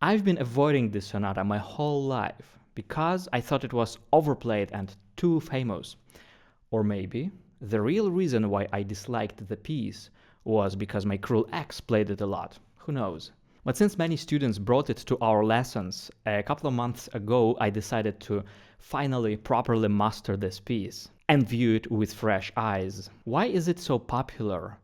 I've been avoiding this sonata my whole life because I thought it was overplayed and too famous. Or maybe the real reason why I disliked the piece was because my cruel ex played it a lot. Who knows? But since many students brought it to our lessons, a couple of months ago I decided to finally properly master this piece and view it with fresh eyes. Why is it so popular?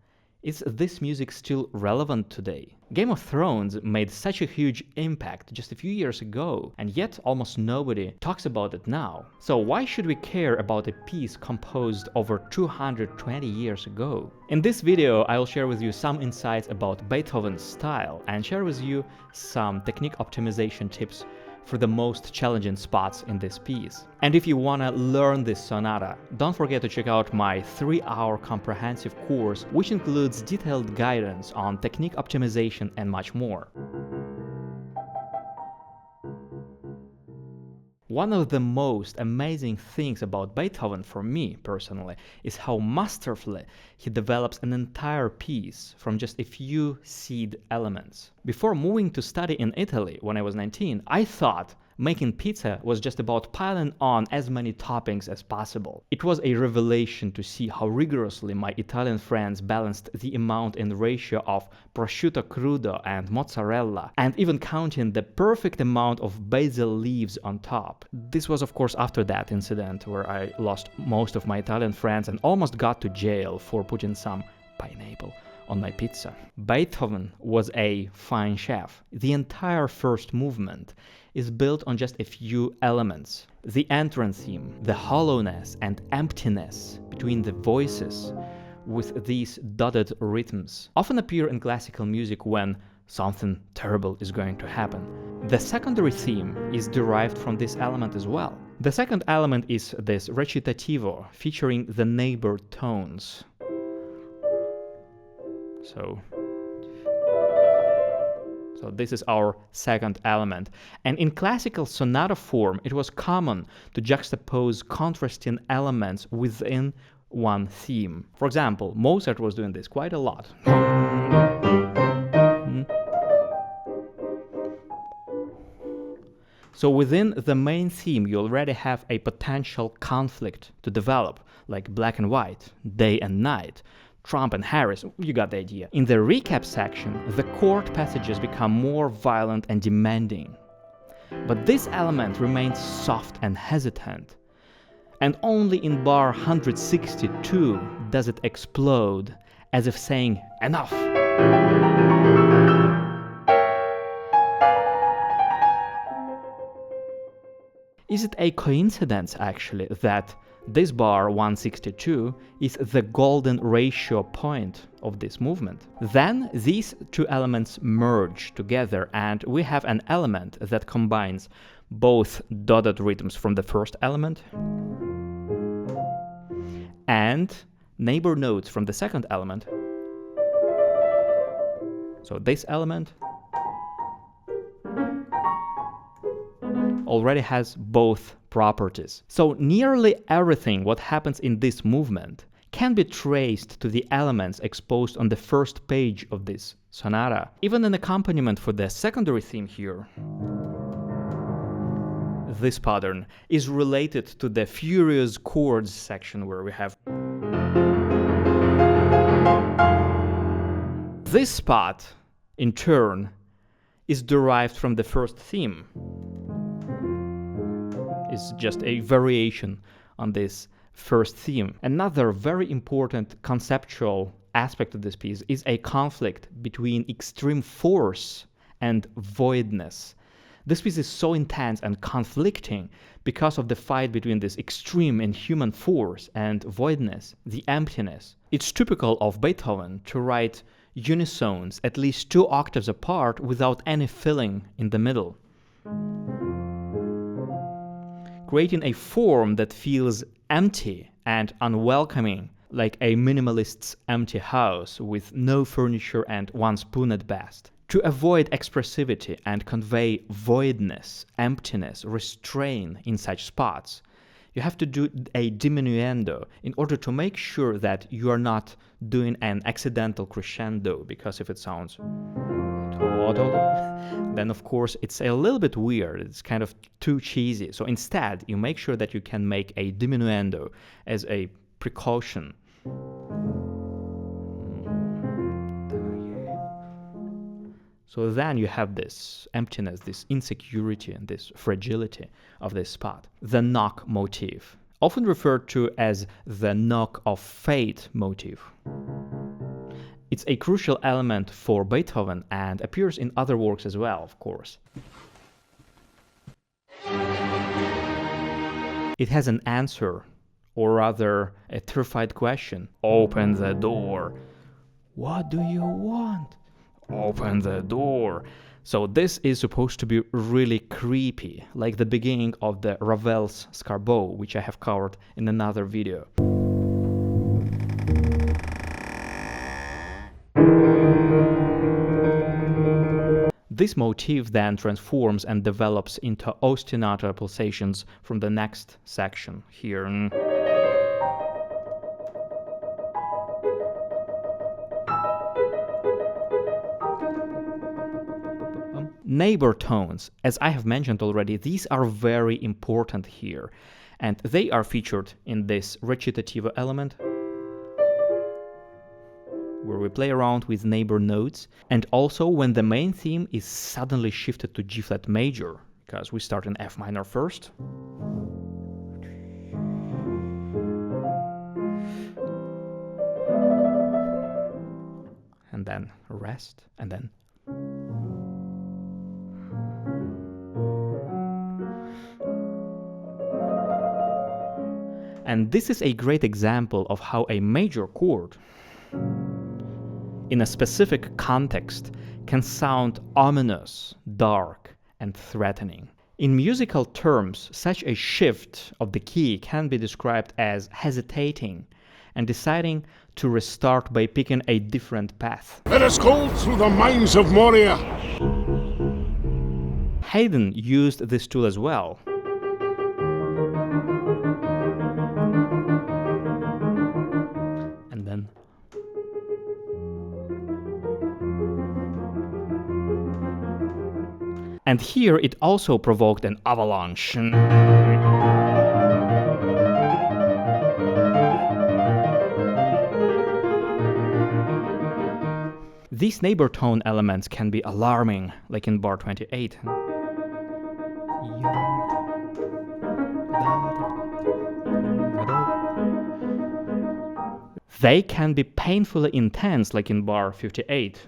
Is this music still relevant today? Game of Thrones made such a huge impact just a few years ago, and yet almost nobody talks about it now. So why should we care about a piece composed over 220 years ago? In this video, I'll share with you some insights about Beethoven's style and share with you some technique optimization tips for the most challenging spots in this piece. And if you wanna learn this sonata, don't forget to check out my 3-hour comprehensive course, which includes detailed guidance on technique optimization and much more. One of the most amazing things about Beethoven for me personally is how masterfully he develops an entire piece from just a few seed elements. Before moving to study in Italy when I was 19, I thought making pizza was just about piling on as many toppings as possible. It was a revelation to see how rigorously my Italian friends balanced the amount and ratio of prosciutto crudo and mozzarella, and even counting the perfect amount of basil leaves on top. This was of course after that incident where I lost most of my Italian friends and almost got to jail for putting some pineapple on my pizza. Beethoven was a fine chef. The entire first movement is built on just a few elements. The entrance theme, the hollowness and emptiness between the voices with these dotted rhythms often appear in classical music when something terrible is going to happen. The secondary theme is derived from this element as well. The second element is this recitativo featuring the neighbor tones. So this is our second element. And in classical sonata form, it was common to juxtapose contrasting elements within one theme. For example, Mozart was doing this quite a lot. So within the main theme, you already have a potential conflict to develop, like black and white, day and night, Trump and Harris, you got the idea. In the recap section, the chord passages become more violent and demanding. But this element remains soft and hesitant. And only in bar 162 does it explode, as if saying, enough! Is it a coincidence, actually, that this bar 162 is the golden ratio point of this movement? Then these two elements merge together and we have an element that combines both dotted rhythms from the first element and neighbor notes from the second element. So this element already has both properties. So nearly everything what happens in this movement can be traced to the elements exposed on the first page of this sonata. Even an accompaniment for the secondary theme here, this pattern, is related to the furious chords section where we have this spot, in turn, is derived from the first theme. Is just a variation on this first theme. Another very important conceptual aspect of this piece is a conflict between extreme force and voidness. This piece is so intense and conflicting because of the fight between this extreme and human force and voidness, the emptiness. It's typical of Beethoven to write unisones at least 2 octaves apart without any filling in the middle, creating a form that feels empty and unwelcoming, like a minimalist's empty house with no furniture and 1 spoon at best. To avoid expressivity and convey voidness, emptiness, restraint in such spots, you have to do a diminuendo in order to make sure that you are not doing an accidental crescendo, because if it sounds at all then of course it's a little bit weird. It's kind of too cheesy. So instead, you make sure that you can make a diminuendo as a precaution. So then you have this emptiness, this insecurity, and this fragility of this spot. The knock motif, often referred to as the knock of fate motif. It's a crucial element for Beethoven and appears in other works as well, of course. It has an answer, or rather a terrified question. Open the door. What do you want? Open the door. So this is supposed to be really creepy, like the beginning of the Ravel's Scarbeau, which I have covered in another video. This motif then transforms and develops into ostinato pulsations from the next section here. Neighbor tones, as I have mentioned already, these are very important here, and they are featured in this recitativo element, where we play around with neighbor notes, and also when the main theme is suddenly shifted to G flat major, because we start in F minor first, and then rest, and then and this is a great example of how a major chord in a specific context can sound ominous, dark, and threatening. In musical terms, such a shift of the key can be described as hesitating and deciding to restart by picking a different path. Let us go through the mines of Moria. Haydn used this tool as well. And then and here it also provoked an avalanche. These neighbor tone elements can be alarming, like in bar 28. They can be painfully intense, like in bar 58.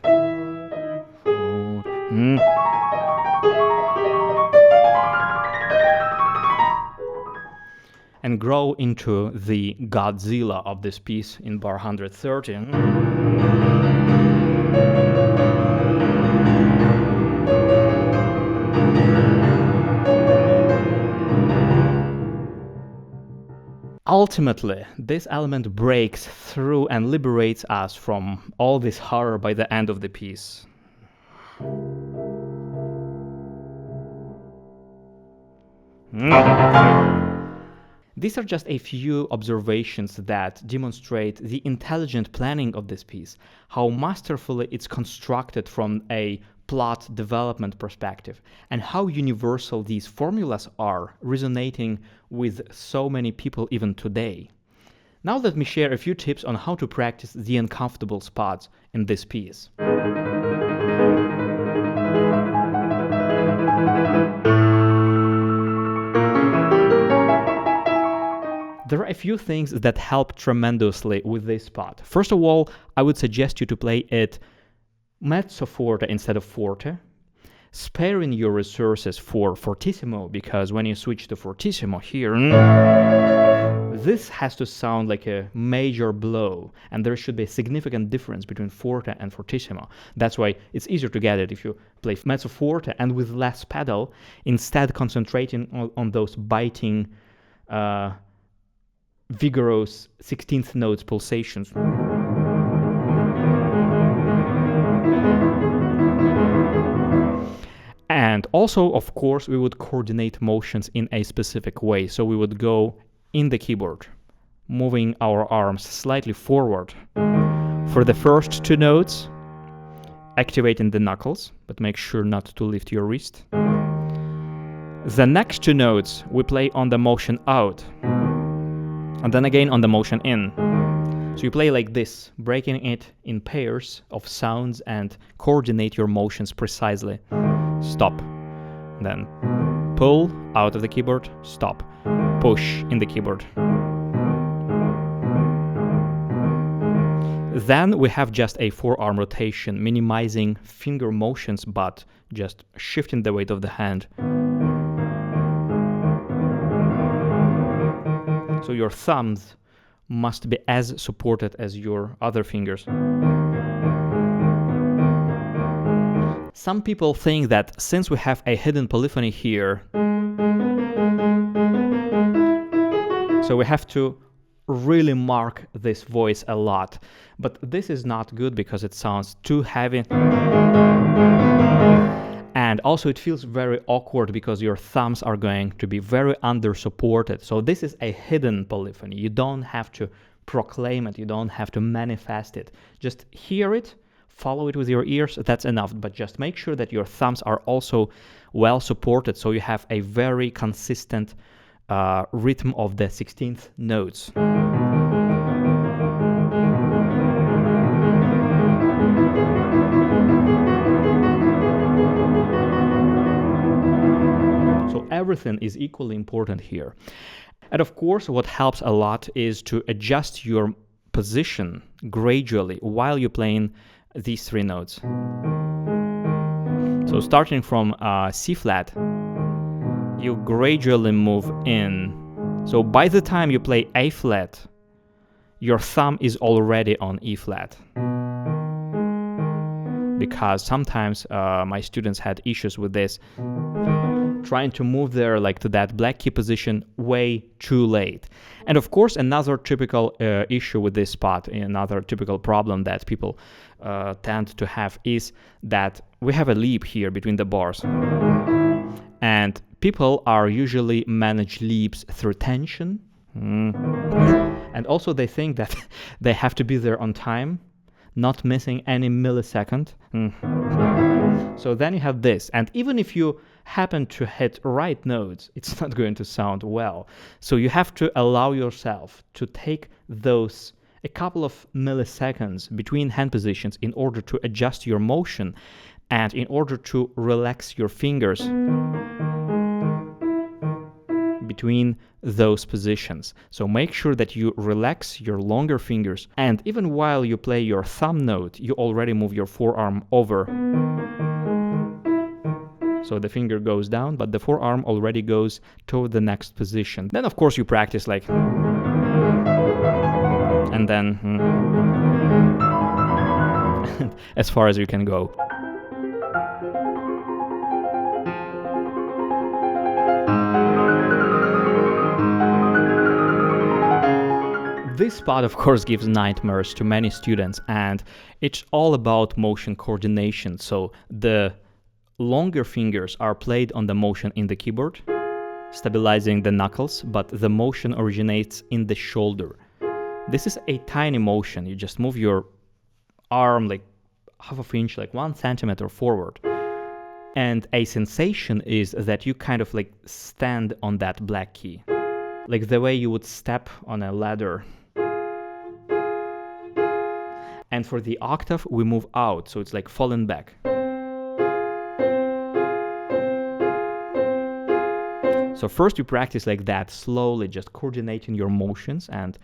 And grow into the Godzilla of this piece in bar 130. Ultimately, this element breaks through and liberates us from all this horror by the end of the piece. These are just a few observations that demonstrate the intelligent planning of this piece, how masterfully it's constructed from a plot development perspective, and how universal these formulas are, resonating with so many people even today. Now let me share a few tips on how to practice the uncomfortable spots in this piece. There are a few things that help tremendously with this spot. First of all, I would suggest you to play it mezzo forte instead of forte, sparing your resources for fortissimo, because when you switch to fortissimo here, this has to sound like a major blow, and there should be a significant difference between forte and fortissimo. That's why it's easier to get it if you play mezzo forte and with less pedal, instead concentrating on those biting, vigorous 16th notes pulsations. And also, of course, we would coordinate motions in a specific way. So we would go in the keyboard, moving our arms slightly forward for the first two notes, activating the knuckles, but make sure not to lift your wrist. The next two notes we play on the motion out, and then again on the motion in. So you play like this, breaking it in pairs of sounds and coordinate your motions precisely. Stop. Then pull out of the keyboard, stop. Push in the keyboard. Then we have just a forearm rotation, minimizing finger motions but just shifting the weight of the hand. So your thumbs must be as supported as your other fingers. Some people think that since we have a hidden polyphony here, so we have to really mark this voice a lot. But this is not good because it sounds too heavy. And also it feels very awkward because your thumbs are going to be very under-supported. So this is a hidden polyphony. You don't have to proclaim it. You don't have to manifest it. Just hear it, follow it with your ears. That's enough. But just make sure that your thumbs are also well supported so you have a very consistent rhythm of the 16th notes. So everything is equally important here. And of course, what helps a lot is to adjust your position gradually while you're playing these three notes. So starting from C flat, you gradually move in. So by the time you play A flat, your thumb is already on E flat. Because sometimes my students had issues with this, trying to move there like to that black key position way too late. And of course, another typical issue with this spot, another typical problem that people tend to have is that we have a leap here between the bars. And people are usually manage leaps through tension. And also they think that they have to be there on time, not missing any millisecond. So then you have this. And even if you happen to hit right notes, it's not going to sound well. So you have to allow yourself to take those a couple of milliseconds between hand positions in order to adjust your motion and in order to relax your fingers between those positions. So make sure that you relax your longer fingers, and even while you play your thumb note, you already move your forearm over. So the finger goes down, but the forearm already goes toward the next position. Then of course you practice like, and then as far as you can go. This spot, of course, gives nightmares to many students, and it's all about motion coordination. So the longer fingers are played on the motion in the keyboard, stabilizing the knuckles, but the motion originates in the shoulder. This is a tiny motion. You just move your arm like half an inch, like 1 centimeter forward. And a sensation is that you kind of like stand on that black key, like the way you would step on a ladder. And for the octave, we move out, so it's like falling back. So first you practice like that, slowly just coordinating your motions and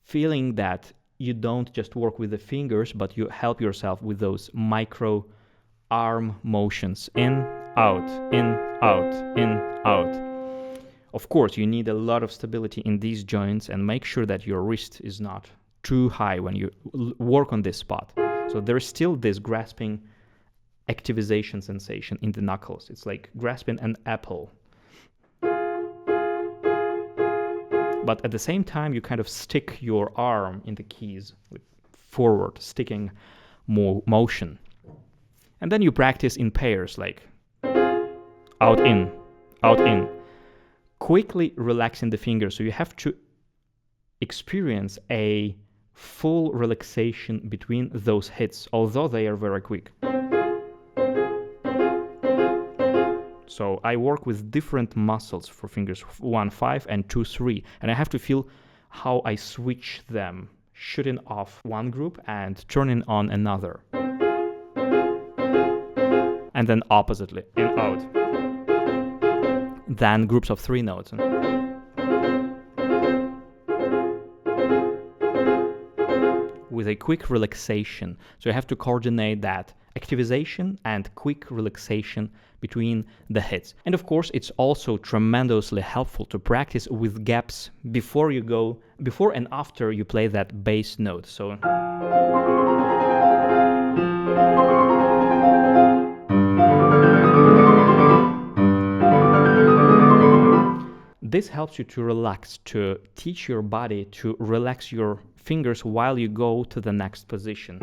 feeling that you don't just work with the fingers, but you help yourself with those micro arm motions. In, out, in, out, in, out. Of course, you need a lot of stability in these joints and make sure that your wrist is not too high when you work on this spot. So there's still this grasping activization sensation in the knuckles. It's like grasping an apple. But at the same time, you kind of stick your arm in the keys forward, sticking more motion. And then you practice in pairs, like out, in, quickly relaxing the fingers. So you have to experience a full relaxation between those hits, although they are very quick. So I work with different muscles for fingers 1, 5 and 2, 3, and I have to feel how I switch them, shutting off one group and turning on another. And then oppositely, in, out. Then groups of 3 notes. With a quick relaxation. So you have to coordinate that activization and quick relaxation between the hits. And of course, it's also tremendously helpful to practice with gaps before and after you play that bass note. So this helps you to relax, to teach your body to relax your fingers while you go to the next position.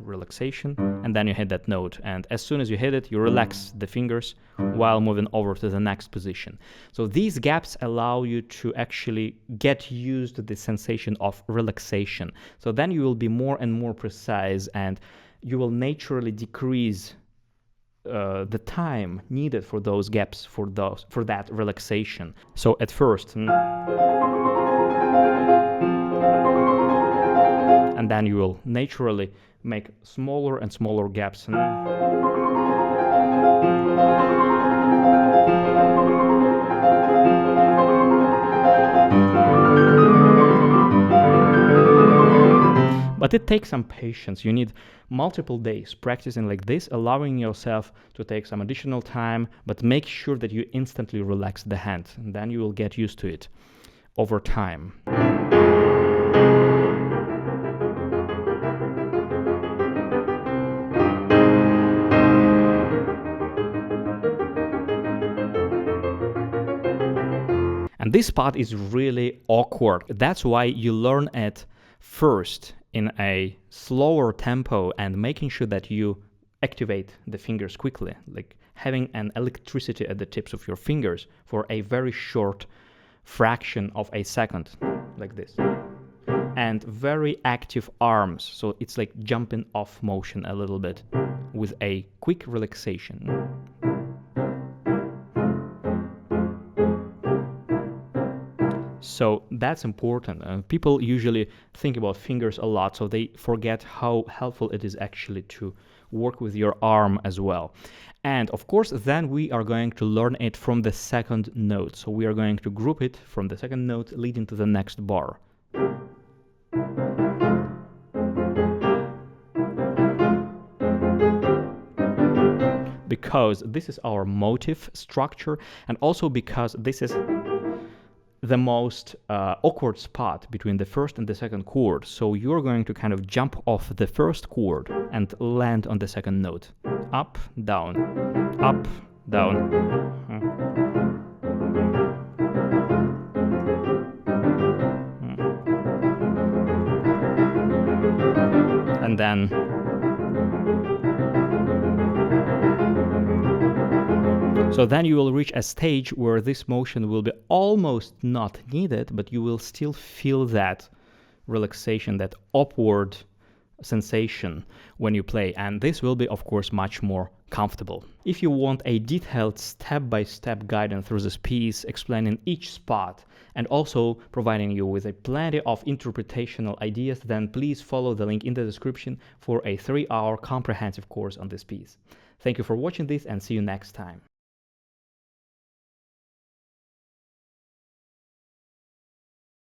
Relaxation, and then you hit that note, and as soon as you hit it, you relax the fingers while moving over to the next position. So these gaps allow you to actually get used to the sensation of relaxation. So then you will be more and more precise, and you will naturally decrease the time needed for those gaps, for that relaxation. So at first, and then you will naturally make smaller and smaller gaps. But it takes some patience. You need multiple days practicing like this, allowing yourself to take some additional time, but make sure that you instantly relax the hand, and then you will get used to it over time. And this part is really awkward. That's why you learn it first in a slower tempo and making sure that you activate the fingers quickly, like having an electricity at the tips of your fingers for a very short fraction of a second, like this. And very active arms, so it's like jumping off motion a little bit with a quick relaxation. So that's important. People usually think about fingers a lot, so they forget how helpful it is actually to work with your arm as well. And of course, then we are going to learn it from the second note. So we are going to group it from the second note leading to the next bar. Because this is our motive structure, and also because this is the most awkward spot between the first and the second chord. So you're going to kind of jump off the first chord and land on the second note. Up, down, up, down. And then so then you will reach a stage where this motion will be almost not needed, but you will still feel that relaxation, that upward sensation when you play, and this will be of course much more comfortable. If you want a detailed step-by-step guidance through this piece, explaining each spot and also providing you with a plenty of interpretational ideas, then please follow the link in the description for a 3-hour comprehensive course on this piece. Thank you for watching this, and see you next time.